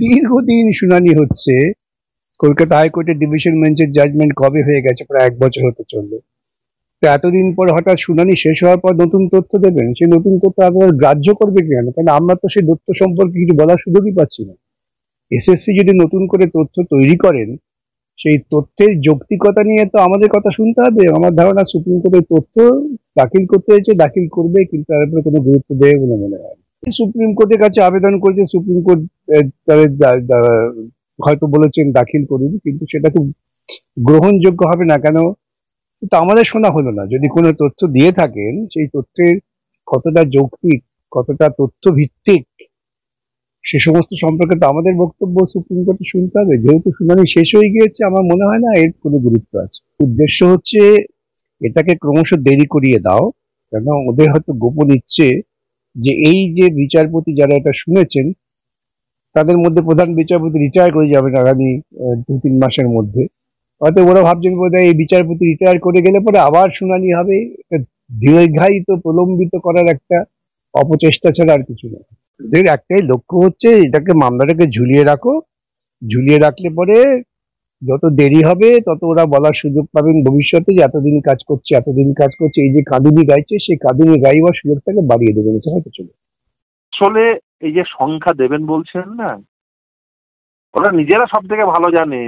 দীর্ঘদিন শুনানি হচ্ছে। কলকাতা হাইকোর্টের ডিভিশন বেঞ্চের জাজমেন্ট কবে হয়ে গেছে, প্রায় 1 বছর হতে চললো। তো এতদিন পর হঠাৎ শুনানি শেষ হওয়ার পর নতুন তথ্য দেবেন, সেই নতুন তথ্য আপনারা গ্রাহ্য করবে কেন? কারণ আমরা তো সেই তথ্য সম্পর্কে কিছু বলার সুযোগই পাচ্ছি না। এসএসসি যদি নতুন করে তথ্য তৈরি করেন, সেই তথ্যের যৌক্তিকতা নিয়ে তো আমাদের কথা শুনতে হবে। আমার ধারণা সুপ্রিম কোর্টের তথ্য দাখিল করতে হয়েছে, দাখিল করবে, কিন্তু তার উপরে কোনো গুরুত্ব দেবে বলে মনে হয় না। সুপ্রিম কোর্টের কাছে আবেদন করেছে, সুপ্রিম কোর্ট তাদের হয়তো বলেছেন দাখিল করুন, কিন্তু সেটা খুব গ্রহণযোগ্য হবে না। কেন? তো আমাদের শোনা হলো না। যদি কোনো তথ্য দিয়ে থাকেন, সেই তথ্যের কতটা যৌক্তিক, কতটা তথ্য ভিত্তিক, সে সমস্ত সম্পর্কে তো আমাদের বক্তব্য সুপ্রিম কোর্টে শুনতে হবে। যেহেতু শুনানি শেষ হয়ে গিয়েছে, আমার মনে হয় না এর কোনো গুরুত্ব আছে। উদ্দেশ্য হচ্ছে এটাকে ক্রমশ দেরি করিয়ে দাও, কেন ওদের হয়তো গোপন ইচ্ছে যে এই যে বিচারপতি যারা এটা শুনেছেন, তাদের মধ্যে প্রধান বিচারপতি রিটায়ার করে যাবেন আগামী 2-3 মাসের মধ্যে। হয়তো ওরা ভাবছেন বোধহয় এই বিচারপতি রিটায়ার করে গেলে পরে আবার শুনানি হবে। দীর্ঘায়িত প্রলম্বিত করার একটা অপচেষ্টা ছাড়া আর কিছু না। এদের একটাই লক্ষ্য হচ্ছে এটাকে, মামলাটাকে ঝুলিয়ে রাখো। ঝুলিয়ে রাখলে পরে যত দেরি হবে তত ওরা বলার সুযোগ পাবেন ভবিষ্যতে যে এতদিন কাজ করছে, এতদিন কাজ করছে। এই যে কাঁদুনি গাইছে, সেই কাঁদুনি গাইবার সুযোগটাকে বাড়িয়ে দেবেন, এছাড়া কিছু না। আসলে এই যে সংখ্যা দেবেন বলছেন না, ওরা নিজেরা সব থেকে ভালো জানে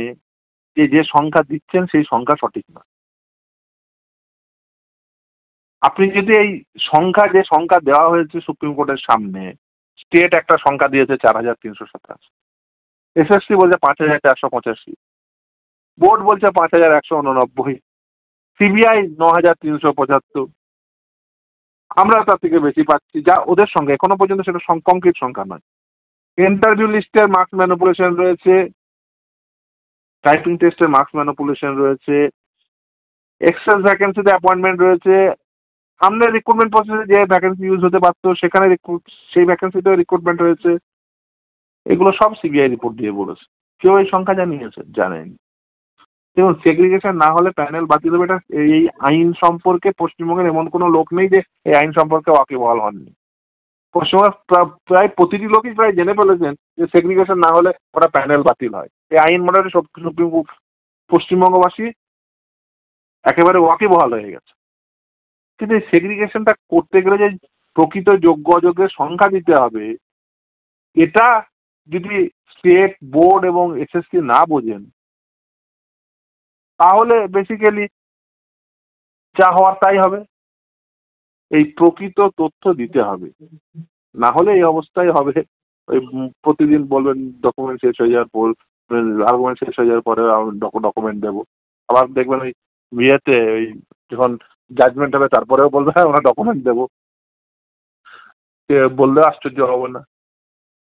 যে যে সংখ্যা দিচ্ছেন সেই সংখ্যা সঠিক না। আপনি যদি এই সংখ্যা, যে সংখ্যা দেওয়া হয়েছে সুপ্রিম কোর্টের সামনে, স্টেট একটা সংখ্যা দিয়েছে 4,327, এসএসসি বলছে 5,485, বোর্ড বলছে 5,189, সিবিআই 9,375, আমরা তার থেকে বেশি পাচ্ছি, যা ওদের সঙ্গে এখনো পর্যন্ত সেটা কংক্রিট সংখ্যা নয়। ইন্টারভিউ লিস্টের মার্কস ম্যানিপুলেশন রয়েছে, টাইপিং টেস্টের মার্কস ম্যানিপুলেশন রয়েছে, এক্সেস ভ্যাকেন্সিতে অ্যাপয়েন্টমেন্ট রয়েছে, সামনে রিক্রুটমেন্ট প্রসেসে যে ভ্যাকেন্সি ইউজ হতে পারতো সেখানে সেই ভ্যাকেন্সিতেও রিক্রুটমেন্ট হয়েছে। এগুলো সব সিবিআই রিপোর্ট দিয়ে বলেছে। কেউ এই সংখ্যা জানিয়েছে? জানেনি। দেখুন, সেগ্রিগেশন না হলে প্যানেল বাতিল হবে, এটা এই আইন সম্পর্কে পশ্চিমবঙ্গের এমন কোনো লোক নেই যে এই আইন সম্পর্কে ওয়াকিবহাল হননি। পশ্চিমবঙ্গের প্রায় প্রতিটি লোকই প্রায় জেনে ফেলেছেন যে সেগ্রিগেশন না হলে ওটা প্যানেল বাতিল হয়। এই আইন মোটামুটি সুপ্রিম পশ্চিমবঙ্গবাসী একেবারে ওয়াকিবহাল হয়ে গেছে। কিন্তু এই সেগ্রিগেশনটা করতে গেলে যে প্রকৃত যোগ্য অযোগ্যের সংখ্যা দিতে হবে, এটা যদি স্টেট বোর্ড এবং এসএসসি না বোঝেন, তাহলে বেসিক্যালি যা হওয়ার তাই হবে। এই প্রকৃত তথ্য দিতে হবে, না হলে এই অবস্থায় হবে। ওই প্রতিদিন বলবেন ডকুমেন্ট শেষ হয়ে যাওয়ার পর, আর্গুমেন্ট শেষ হয়ে যাওয়ার পরে ডকুমেন্ট দেবো, আবার দেখবেন ওই বিয়েতে ওই যখন জাজমেন্ট হবে তারপরেও বলবে হ্যাঁ ওরা ডকুমেন্ট দেবো, বললেও আশ্চর্য হবো না।